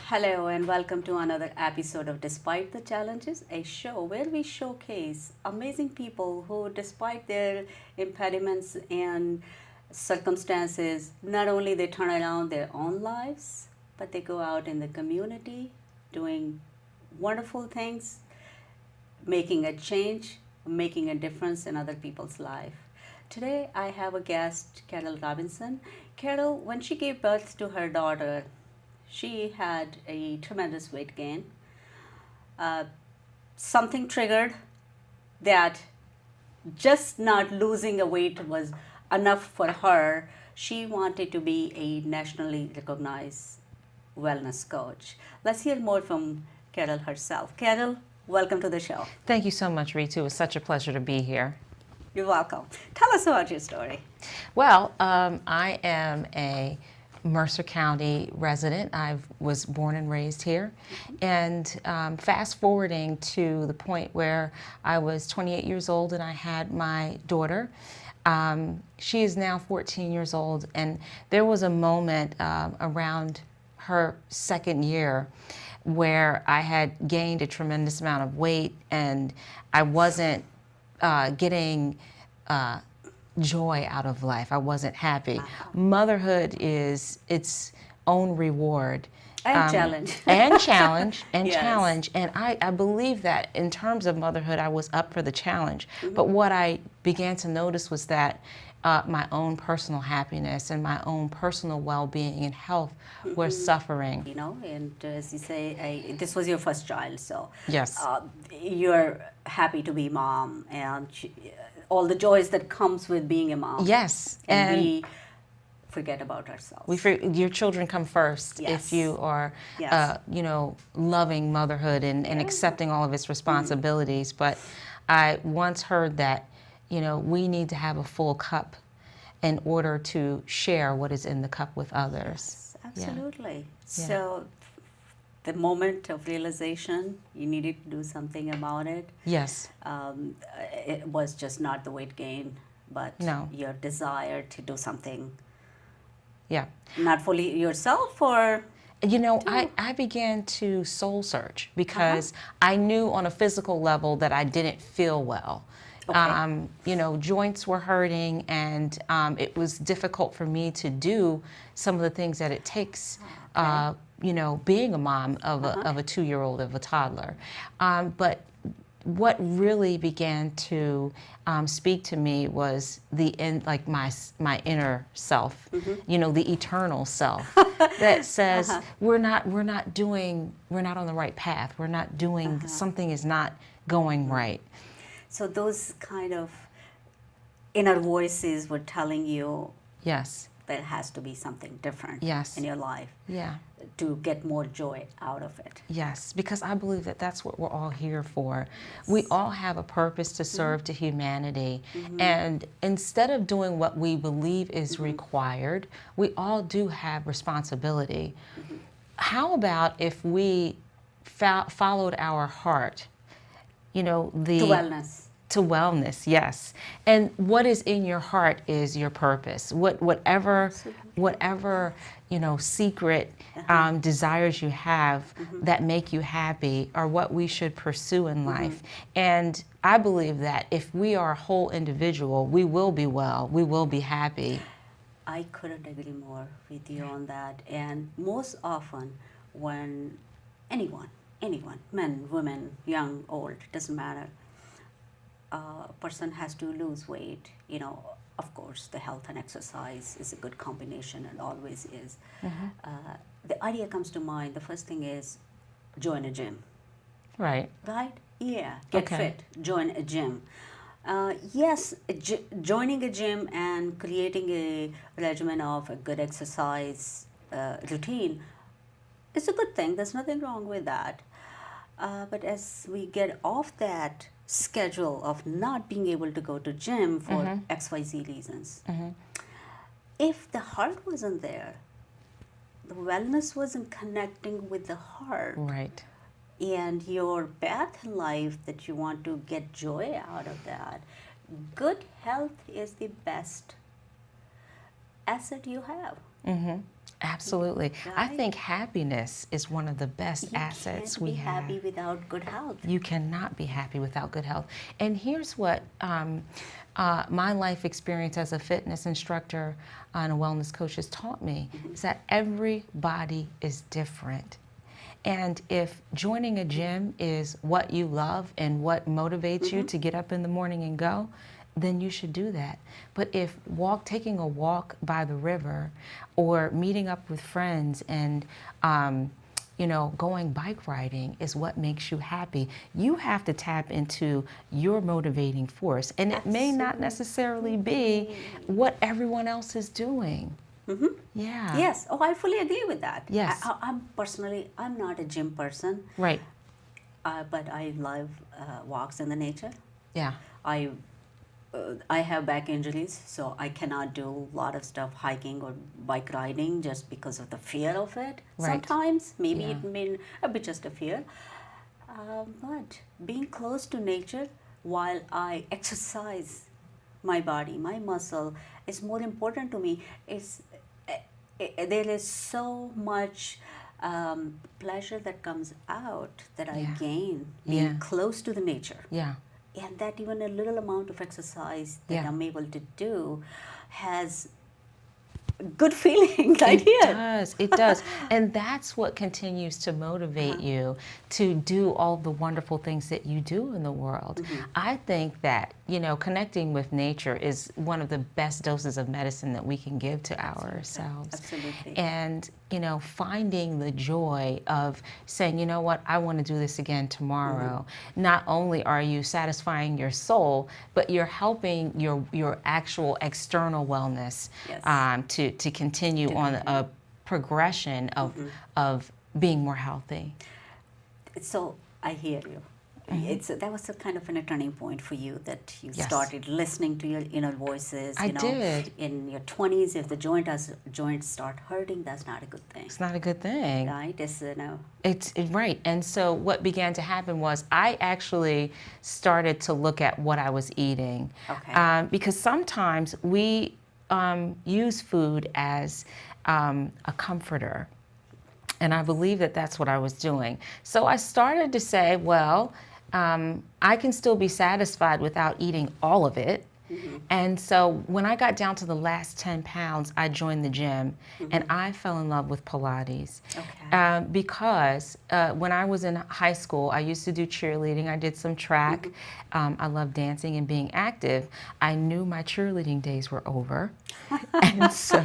Hello and welcome to another episode of Despite the Challenges, a show where we showcase amazing people who, despite their impediments and circumstances, not only they turn around their own lives, but they go out in the community doing wonderful things, making a change, making a difference in other people's life. Today I have a guest, Carol Robinson. Carol, when she gave birth to her daughter, she had a tremendous weight gain. Uh, Something triggered that just not losing a weight was enough for her. She wanted to be a nationally recognized wellness coach. Let's hear more from Carol herself. Carol, welcome to the show. Thank you so much, Ritu. It's such a pleasure to be here. You're welcome. Tell us about your story. Well, I am a Mercer County resident. I was born and raised here. And fast forwarding to the point where I was 28 years old and I had my daughter. She is now 14 years old, and there was a moment around her second year where I had gained a tremendous amount of weight and I wasn't getting joy out of life. I wasn't happy. Motherhood is its own reward. And challenge. And challenge, and Yes. challenge. And I believe that in terms of motherhood, I was up for the challenge. But what I began to notice was that my own personal happiness and my own personal well-being and health were suffering. You know, and as you say, this was your first child, so Yes. You're happy to be mom and all the joys that comes with being a mom. Yes. And we forget about ourselves. Your children come first Yes. if you are, Yes. loving motherhood and accepting all of its responsibilities. But I once heard that, we need to have a full cup in order to share what is in the cup with others. Absolutely. Yeah. So the moment of realization, you needed to do something about it. Yes. It was just not the weight gain, but No. your desire to do something, Yeah. not for yourself or... I began to soul search because I knew on a physical level that I didn't feel well. Okay. Joints were hurting, and it was difficult for me to do some of the things that it takes, being a mom of a 2-year-old, of a toddler. But what really began to speak to me was my inner self, the eternal self that says we're not on the right path. We're not doing something is not going right. So those kind of inner voices were telling you Yes. there has to be something different Yes. in your life Yeah. to get more joy out of it. Yes, because I believe that that's what we're all here for. We all have a purpose to serve to humanity. And instead of doing what we believe is required, we all do have responsibility. How about if we followed our heart? To wellness. To wellness, yes. And what is in your heart is your purpose. Whatever secret desires you have that make you happy are what we should pursue in life. And I believe that if we are a whole individual, we will be well, we will be happy. I couldn't agree more with you on that. And most often when anyone, men, women, young, old, doesn't matter, a person has to lose weight, of course, the health and exercise is a good combination and always is. The idea comes to mind, the first thing is join a gym. Right. Right? Yeah. Get Okay. fit. Join a gym. Yes, joining a gym and creating a regimen of a good exercise routine is a good thing. There's nothing wrong with that. But as we get off that schedule of not being able to go to gym for XYZ reasons. If the heart wasn't there, the wellness wasn't connecting with the heart, Right. and your path in life that you want to get joy out of that, good health is the best asset you have. Absolutely. I Right. think happiness is one of the best You assets can't we be have. happy without good health. You cannot be happy without good health. And here's what my life experience as a fitness instructor and a wellness coach has taught me is that everybody is different. And if joining a gym is what you love and what motivates you to get up in the morning and go, then you should do that. But if taking a walk by the river or meeting up with friends and going bike riding is what makes you happy, you have to tap into your motivating force. And it may not necessarily be what everyone else is doing. Yeah. Yes. Oh, I fully agree with that. Yes. I'm not a gym person, Right. but I love walks in the nature. Yeah. I have back injuries, so I cannot do a lot of stuff hiking or bike riding just because of the fear of it. Right. Sometimes, maybe Yeah. it may be just a fear. But being close to nature while I exercise my body, my muscle, is more important to me. There is so much pleasure that comes out that I Yeah. gain being Yeah. close to the nature. Yeah. And that even a little amount of exercise that Yeah. I'm able to do has good feeling right here. It does. And that's what continues to motivate you to do all the wonderful things that you do in the world. I think that, connecting with nature is one of the best doses of medicine that we can give to ourselves. Absolutely. And, finding the joy of saying, you know what, I want to do this again tomorrow. Not only are you satisfying your soul, but you're helping your actual external wellness Yes. to continue on a progression of being more healthy. So I hear you. That was a kind of a turning point for you, that you Yes. started listening to your inner voices. I did. In your 20s, if the joints start hurting, that's not a good thing. It's not a good thing. Right? It's right. And so what began to happen was I actually started to look at what I was eating. Okay. Because sometimes we use food as a comforter. And I believe that that's what I was doing. So I started to say, well, I can still be satisfied without eating all of it. And so when I got down to the last 10 pounds, I joined the gym and I fell in love with Pilates. Okay. Because when I was in high school, I used to do cheerleading. I did some track. I loved dancing and being active. I knew my cheerleading days were over. And so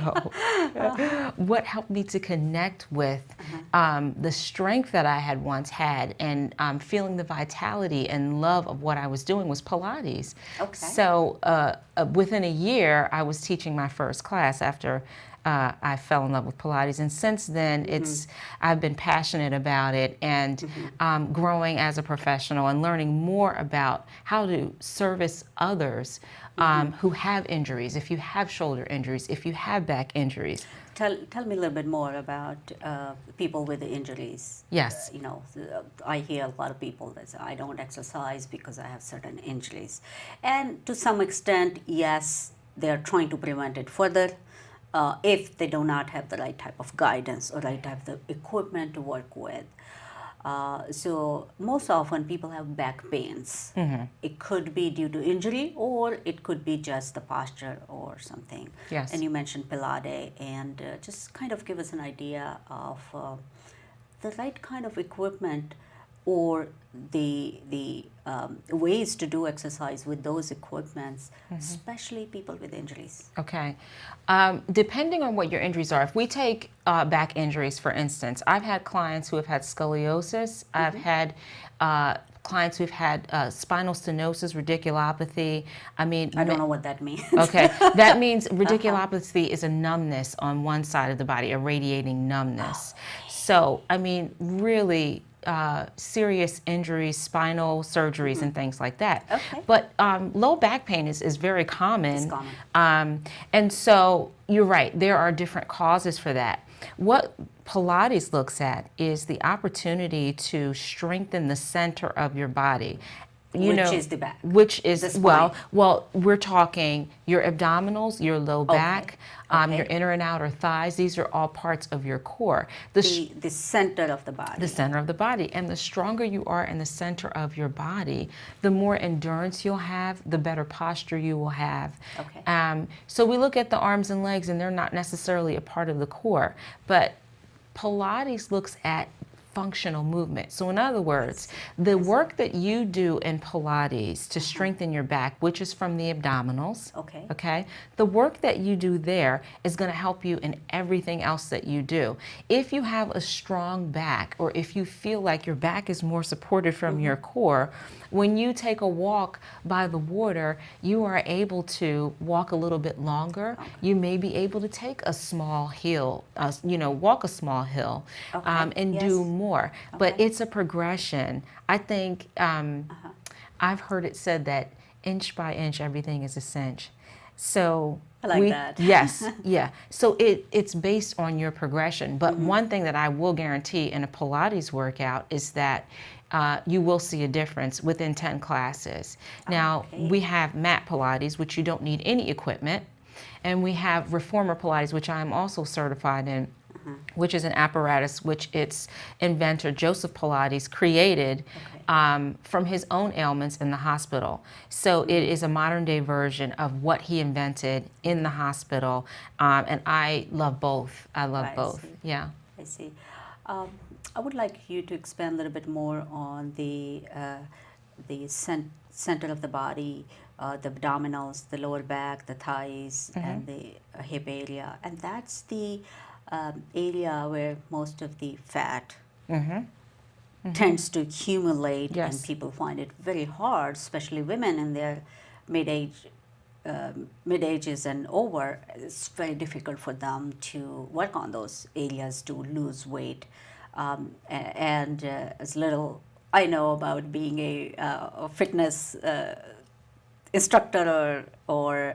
what helped me to connect with the strength that I had once had and feeling the vitality and love of what I was doing was Pilates. Okay. So within a year, I was teaching my first class after I fell in love with Pilates. And since then, I've been passionate about it and growing as a professional and learning more about how to service others who have injuries, if you have shoulder injuries, if you have back injuries. Tell me a little bit more about people with injuries. Yes. I hear a lot of people that say, I don't exercise because I have certain injuries. And to some extent, yes, they're trying to prevent it further if they do not have the right type of guidance or right type of equipment to work with. So most often people have back pains. It could be due to injury or it could be just the posture or something. Yes. And you mentioned Pilates, and just kind of give us an idea of the right kind of equipment or the ways to do exercise with those equipments, especially people with injuries. Okay. Depending on what your injuries are, if we take back injuries, for instance, I've had clients who have had scoliosis. I've had clients who've had spinal stenosis, radiculopathy. I don't know what that means. Okay, that means radiculopathy is a numbness on one side of the body, a radiating numbness. So, really, serious injuries, spinal surgeries, and things like that. Okay. But low back pain is very common. It's common. And so you're right, there are different causes for that. What Pilates looks at is the opportunity to strengthen the center of your body. Which is the back. Which is, The spine. well, we're talking your abdominals, your low back, Okay. your inner and outer thighs. These are all parts of your core. The center of the body. the center of the body. And the stronger you are in the center of your body, the more endurance you'll have, the better posture you will have. Okay. So we look at the arms and legs, and they're not necessarily a part of the core, but Pilates looks at functional movement. So in other words, the work that you do in Pilates to strengthen your back, which is from the abdominals, Okay. the work that you do there is going to help you in everything else that you do. If you have a strong back, or if you feel like your back is more supported from your core, when you take a walk by the water, you are able to walk a little bit longer. You may be able to take a small hill, walk a small hill, and do more. But it's a progression. I think I've heard it said that inch by inch, everything is a cinch. So I like that. Yes, yeah. So it's based on your progression. But one thing that I will guarantee in a Pilates workout is that you will see a difference within 10 classes. Now, we have mat Pilates, which you don't need any equipment. And we have reformer Pilates, which I'm also certified in, which is an apparatus which its inventor, Joseph Pilates, created from his own ailments in the hospital. So it is a modern day version of what he invented in the hospital. And I love both. I love both. See. Yeah. I see. I would like you to expand a little bit more on the center of the body, the abdominals, the lower back, the thighs, and the hip area. And that's the area where most of the fat tends to accumulate, and people find it very hard, especially women in their mid-ages and over. It's very difficult for them to work on those areas to lose weight. And as little I know about being a fitness instructor or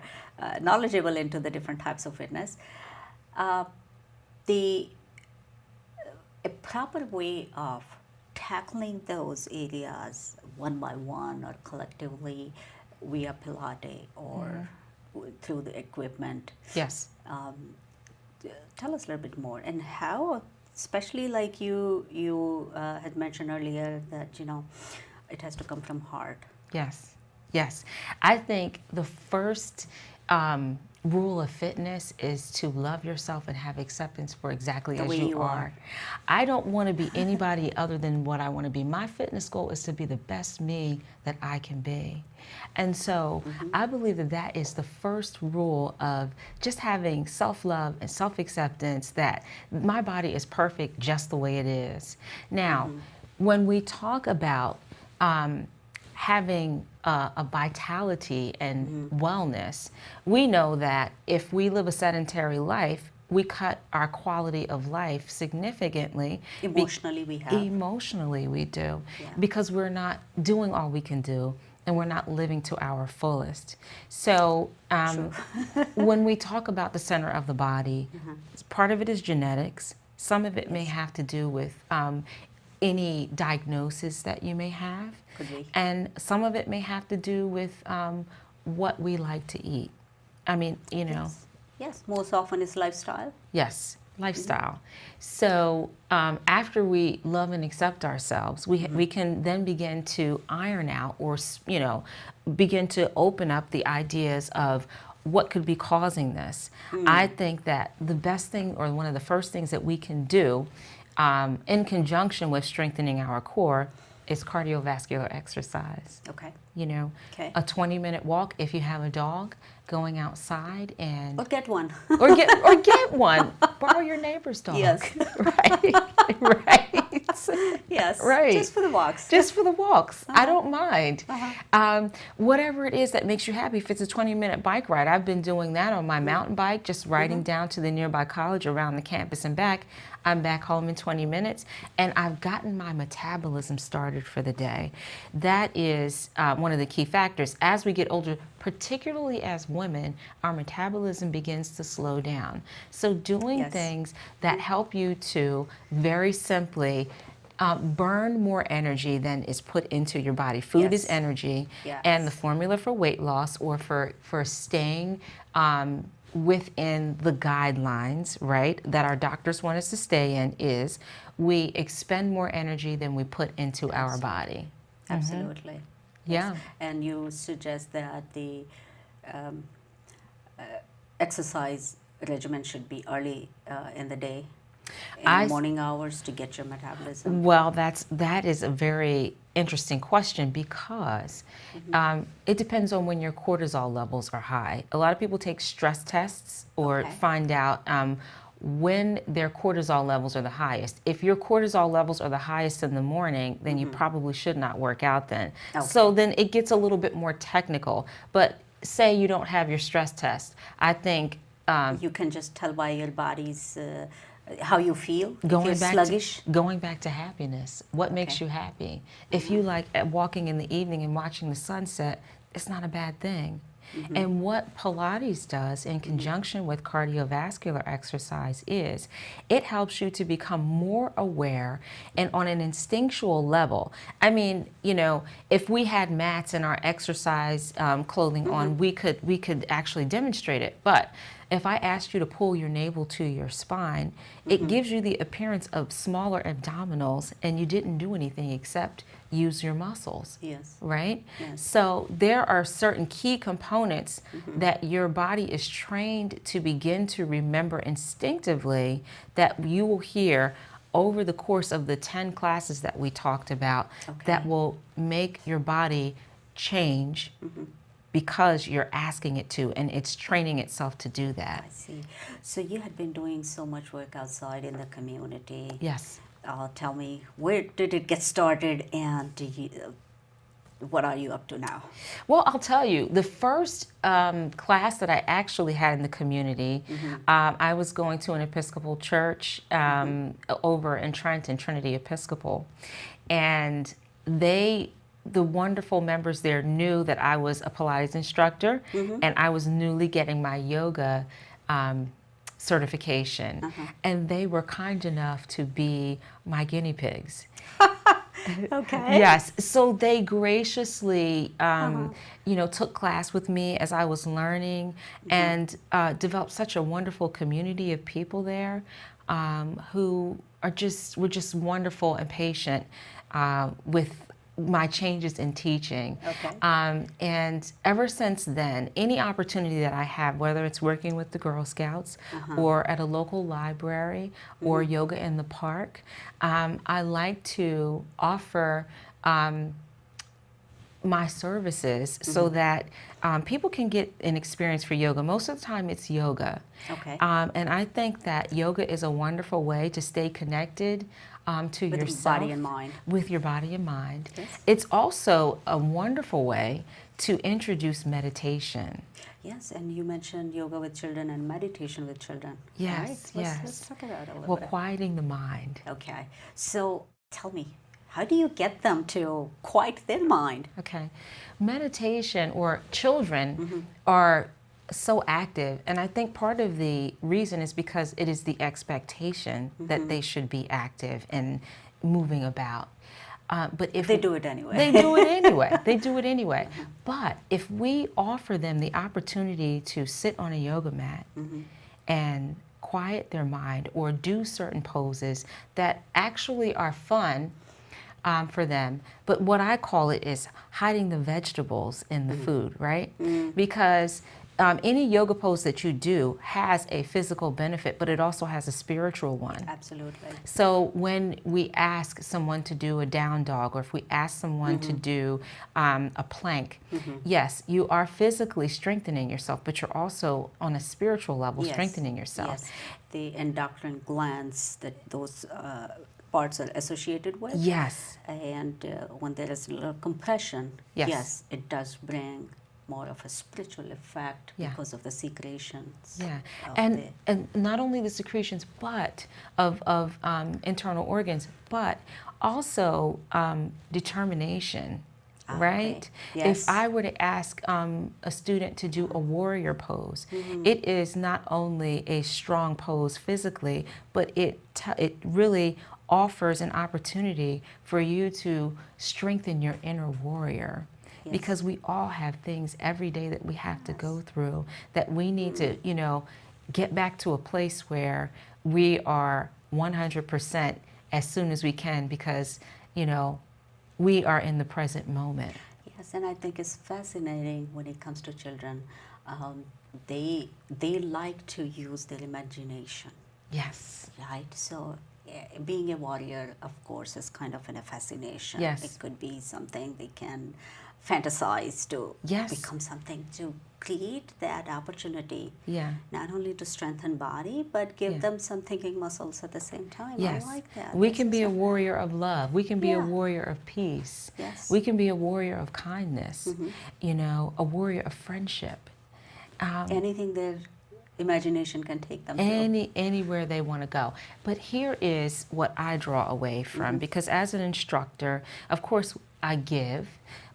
knowledgeable into the different types of fitness, a proper way of tackling those areas one by one or collectively via Pilates or through the equipment. Yes. Tell us a little bit more, and how, especially like you had mentioned earlier, that it has to come from heart. Yes. Yes. I think the first rule of fitness is to love yourself and have acceptance for exactly as you are. I don't want to be anybody other than what I want to be. My fitness goal is to be the best me that I can be. And so I believe that that is the first rule of just having self-love and self-acceptance, that my body is perfect just the way it is. Now, when we talk about having a vitality and wellness, we know that if we live a sedentary life, we cut our quality of life significantly. Emotionally, we have. Emotionally, we do. Yeah. Because we're not doing all we can do, and we're not living to our fullest. So when we talk about the center of the body, part of it is genetics. Some of it may have to do with any diagnosis that you may have. Could be. And some of it may have to do with what we like to eat. I mean, Yes, most often it's lifestyle. Yes, lifestyle. So after we love and accept ourselves, we can then begin to iron out, or begin to open up the ideas of what could be causing this. I think that the best thing, or one of the first things that we can do in conjunction with strengthening our core, is cardiovascular exercise. Okay. A 20-minute walk if you have a dog, going outside and or get one. or get one. Borrow your neighbor's dog. Yes. Right. Right. Yes. Right. Just for the walks. Just for the walks. I don't mind. Whatever it is that makes you happy. If it's a 20-minute bike ride, I've been doing that on my mountain bike, just riding down to the nearby college, around the campus and back. I'm back home in 20 minutes, and I've gotten my metabolism started for the day. That is one of the key factors. As we get older, particularly as women, our metabolism begins to slow down. So doing Yes. things that help you to very simply burn more energy than is put into your body. Food is Yes. energy, Yes. and the formula for weight loss or for staying within the guidelines, right, that our doctors want us to stay in is we expend more energy than we put into our body. Absolutely. Yeah. And you suggest that the um, exercise regimen should be early in the day, in I the s- morning hours to get your metabolism. Well, that is a very interesting question because it depends on when your cortisol levels are high. A lot of people take stress tests or Okay. find out when their cortisol levels are the highest. If your cortisol levels are the highest in the morning, then you probably should not work out then. So Okay. then it gets a little bit more technical. But say you don't have your stress test, I think You can just tell by your body's how you feel. If you're going back sluggish. to going back to happiness, what makes Okay. you happy? If you like walking in the evening and watching the sunset, it's not a bad thing. And what Pilates does in conjunction with cardiovascular exercise is it helps you to become more aware and on an instinctual level. I mean, you know, if we had mats and our exercise clothing on, we could actually demonstrate it. But if I asked you to pull your navel to your spine, it gives you the appearance of smaller abdominals and you didn't do anything except use your muscles. Yes. Right? Yes. So there are certain key components that your body is trained to begin to remember instinctively that you will hear over the course of the 10 classes that we talked about that Okay. will make your body change because you're asking it to and it's training itself to do that. I see. So you had been doing so much work outside in the community. Yes. Tell me, where did it get started, and what are you up to now? Well, I'll tell you, the first class that I actually had in the community, I was going to an Episcopal church over in Trenton, Trinity Episcopal, and the wonderful members there knew that I was a Pilates instructor, and I was newly getting my yoga certification, and they were kind enough to be my guinea pigs. Okay. Yes, so they graciously, took class with me as I was learning, and developed such a wonderful community of people there who were just wonderful and patient with my changes in teaching. Okay. And ever since then, any opportunity that I have, whether it's working with the Girl Scouts or at a local library or yoga in the park, I like to offer my services so that people can get an experience for yoga. Most of the time it's yoga. Okay. And I think that yoga is a wonderful way to stay connected to With yourself. body and mind. With your body and mind. Yes. It's also a wonderful way to introduce meditation. Yes, and you mentioned yoga with children and meditation with children. Yes, Right? yes. Let's talk about it a little Well, bit. quieting the mind. Okay. So tell me, how do you get them to quiet their mind? Okay. Meditation or children are so active, and I think part of the reason is because it is the expectation that they should be active and moving about. But if They do it anyway. They do it anyway. They do it anyway. But if we offer them the opportunity to sit on a yoga mat and quiet their mind or do certain poses that actually are fun for them, but what I call it is hiding the vegetables in the food, right? Because any yoga pose that you do has a physical benefit, but it also has a spiritual one. Absolutely. So when we ask someone to do a down dog, or if we ask someone to do a plank, yes, you are physically strengthening yourself, but you're also on a spiritual level Yes. strengthening yourself. Yes. The endocrine glands that those parts are associated with. Yes. And when there is a little compression, Yes. yes, it does bring more of a spiritual effect Yeah. because of the secretions. Yeah, Of and not only the secretions, but of internal organs, but also determination, okay. right? If Yes. I were to ask a student to do a warrior pose, Mm-hmm. it is not only a strong pose physically, but it really offers an opportunity for you to strengthen your inner warrior. Yes. Because we all have things every day that we have to Yes. go through that we need to, get back to a place where we are 100% as soon as we can because, we are in the present moment. Yes, and I think it's fascinating when it comes to children. Um, they like to use their imagination, Yes. right? So, being a warrior, of course, is kind of a fascination. Yes. It could be something they can fantasize to Yes. become something to create that opportunity, Yeah. not only to strengthen body, but give Yeah. them some thinking muscles at the same time. Yes. I like that. We This can is be a warrior of love. We can be a Yeah. warrior of peace. Yes. We can be a warrior of kindness, a warrior of friendship. Anything their imagination can take them to. Anywhere they want to go. But here is what I draw away from because as an instructor, of course I give,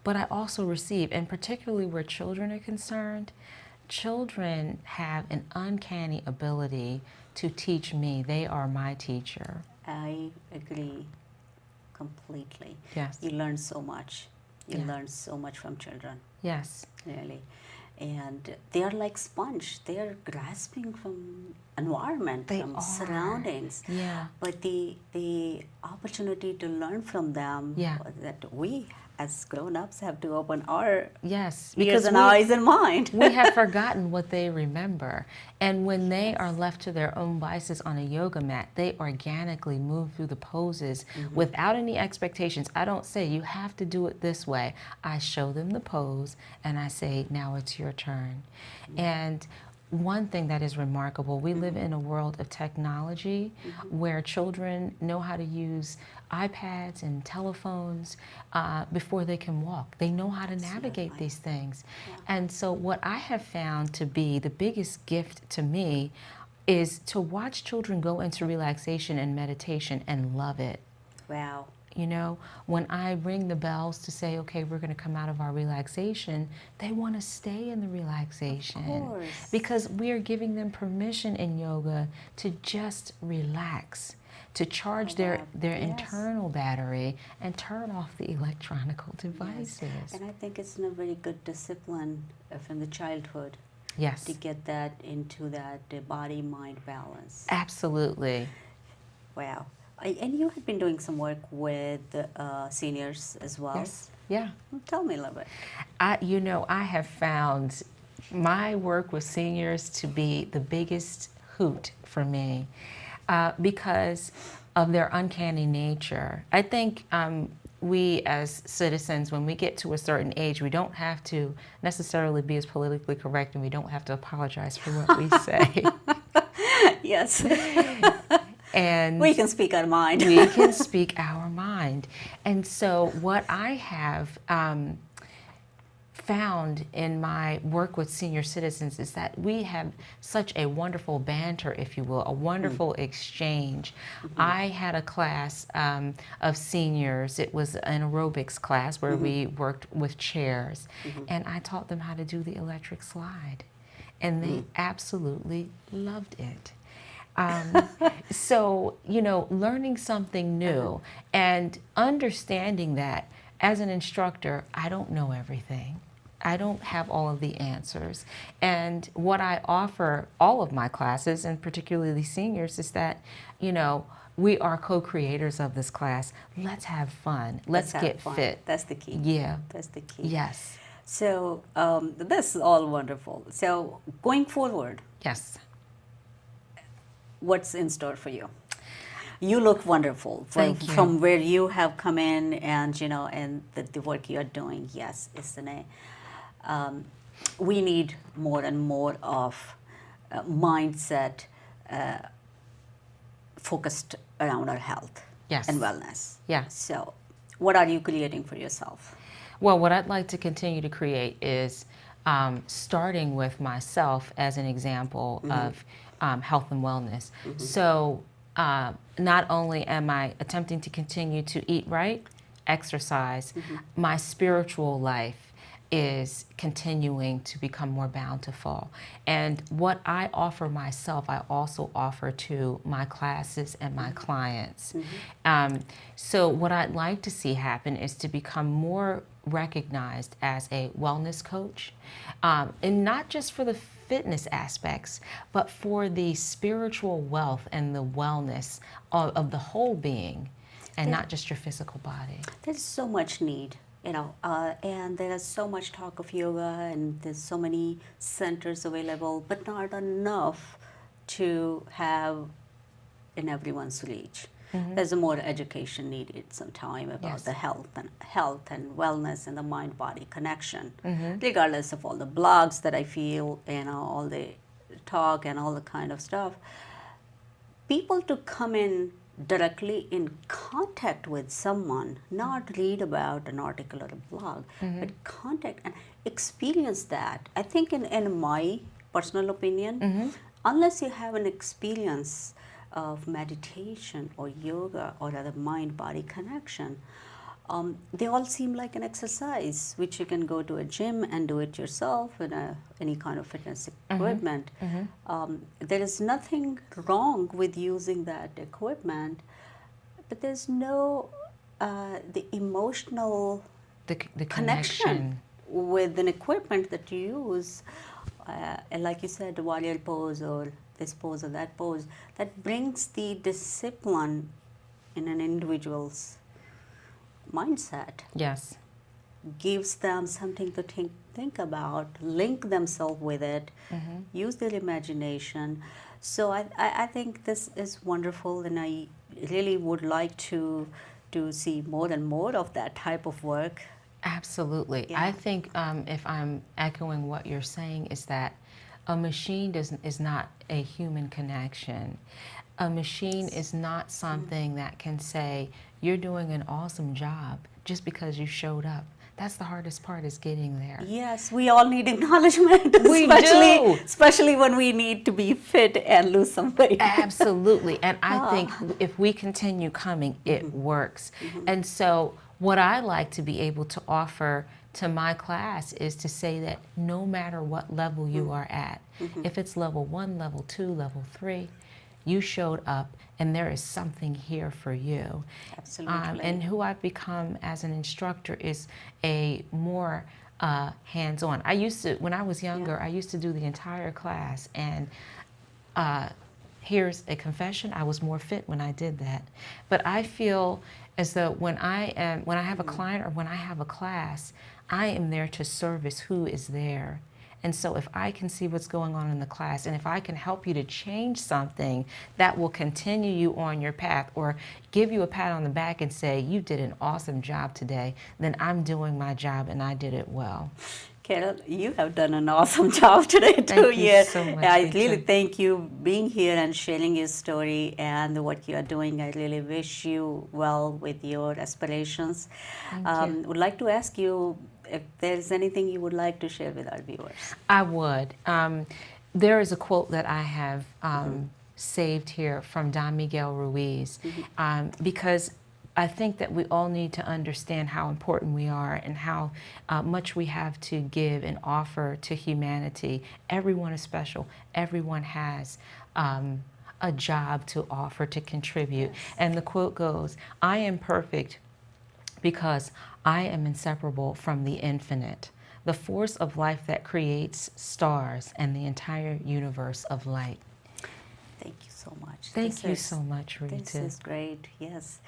but I also receive, and particularly where children are concerned, children have an uncanny ability to teach me. They are my teacher. I agree completely. Yes. You learn so much. You Yeah. learn so much from children, Yes. really. And they are like sponge. They are grasping from environment, They from are. surroundings. Yeah. But the opportunity to learn from them, Yeah. that we as grown-ups have to open our Yes. ears and eyes and mind. we have forgotten what they remember. And when they are left to their own vices on a yoga mat, they organically move through the poses without any expectations. I don't say, you have to do it this way. I show them the pose and I say, now it's your turn. And one thing that is remarkable, we live in a world of technology where children know how to use iPads and telephones before they can walk. They know how to navigate Absolutely. these things. Yeah. And so what I have found to be the biggest gift to me is to watch children go into relaxation and meditation and love it. Wow. When I ring the bells to say, okay, we're going to come out of our relaxation, they want to stay in the relaxation. Of course. Because we are giving them permission in yoga to just relax, to charge their Yes. internal battery and turn off the electronic devices. And I think it's a very good discipline from the childhood Yes, to get that into that body-mind balance. absolutely. Wow. And you have been doing some work with seniors as well. Yes, yeah. Tell me a little bit. I have found my work with seniors to be the biggest hoot for me because of their uncanny nature. I think we as citizens, when we get to a certain age, we don't have to necessarily be as politically correct and we don't have to apologize for what we say. Yes. And We can speak our mind. we can speak our mind. And so what I have found in my work with senior citizens is that we have such a wonderful banter, if you will, a wonderful exchange. I had a class of seniors. It was an aerobics class where we worked with chairs, and I taught them how to do the electric slide, and they absolutely loved it. So, learning something new and understanding that as an instructor, I don't know everything. I don't have all of the answers. And what I offer all of my classes, and particularly seniors, is that, we are co-creators of this class. Let's have fun. Let's have get fun. fit. That's the key. Yeah. That's the key. Yes. So this is all wonderful. So going forward, Yes. what's in store for you? You look wonderful Thank you. from where you have come in, and and the work you're doing. Yes, isn't it? We need more and more of mindset focused around our health Yes. and wellness. Yeah. So, what are you creating for yourself? Well, what I'd like to continue to create is starting with myself as an example of health and wellness. So not only am I attempting to continue to eat right, exercise, my spiritual life is continuing to become more bountiful. And what I offer myself, I also offer to my classes and my clients. So what I'd like to see happen is to become more recognized as a wellness coach, and not just for the fitness aspects, but for the spiritual wealth and the wellness of the whole being, and not just your physical body. There's so much need, and there's so much talk of yoga, and there's so many centers available, but not enough to have in everyone's reach. There's more education needed sometime about Yes. the health and wellness and the mind-body connection, regardless of all the blogs that I feel, all the talk and all the kind of stuff. People to come in directly in contact with someone, not read about an article or a blog, but contact and experience that. I think in my personal opinion, unless you have an experience of meditation or yoga or other mind-body connection, they all seem like an exercise, which you can go to a gym and do it yourself in any kind of fitness equipment. There is nothing wrong with using that equipment, but there's no the emotional The connection with an equipment that you use, and like you said, the warrior pose or this pose or that pose, that brings the discipline in an individual's mindset, Yes. gives them something to think about, link themselves with it, use their imagination. So I think this is wonderful, and I really would like to see more and more of that type of work. Absolutely. Yeah. I think if I'm echoing what you're saying is that a machine is not a human connection. A machine is not something that can say, you're doing an awesome job just because you showed up. That's the hardest part, is getting there. Yes, we all need acknowledgement, We do. especially when we need to be fit and lose some weight. Absolutely. And I think if we continue coming, it works. And so what I like to be able to offer to my class is to say that no matter what level you are at, if it's level 1, level 2, level 3, you showed up and there is something here for you. Absolutely. And who I've become as an instructor is a more hands-on. I used to, when I was younger, I used to do the entire class, and here's a confession, I was more fit when I did that. But I feel as though when I have a client or when I have a class, I am there to service who is there. And so if I can see what's going on in the class, and if I can help you to change something that will continue you on your path, or give you a pat on the back and say, you did an awesome job today, then I'm doing my job and I did it well. Carol, you have done an awesome job today too. Thank you so much, I Rita. really thank you being here and sharing your story and what you are doing. I really wish you well with your aspirations. Thank you. Would like to ask you if there's anything you would like to share with our viewers. I would. There is a quote that I have saved here from Don Miguel Ruiz, because I think that we all need to understand how important we are and how much we have to give and offer to humanity. Everyone is special. Everyone has a job to offer, to contribute. Yes. And the quote goes, I am perfect because I am inseparable from the infinite, the force of life that creates stars and the entire universe of light. Thank you so much. Thank you so much, Rita. This is great. Yes.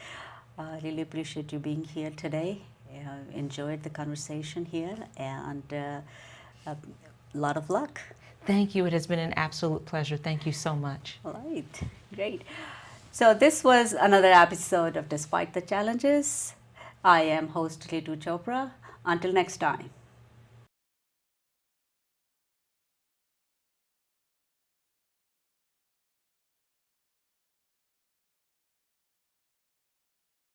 I really appreciate you being here today. Enjoyed the conversation here, and a lot of luck. Thank you. It has been an absolute pleasure. Thank you so much. All right, great. So this was another episode of Despite the Challenges. I am host Ritu Chopra. Until next time.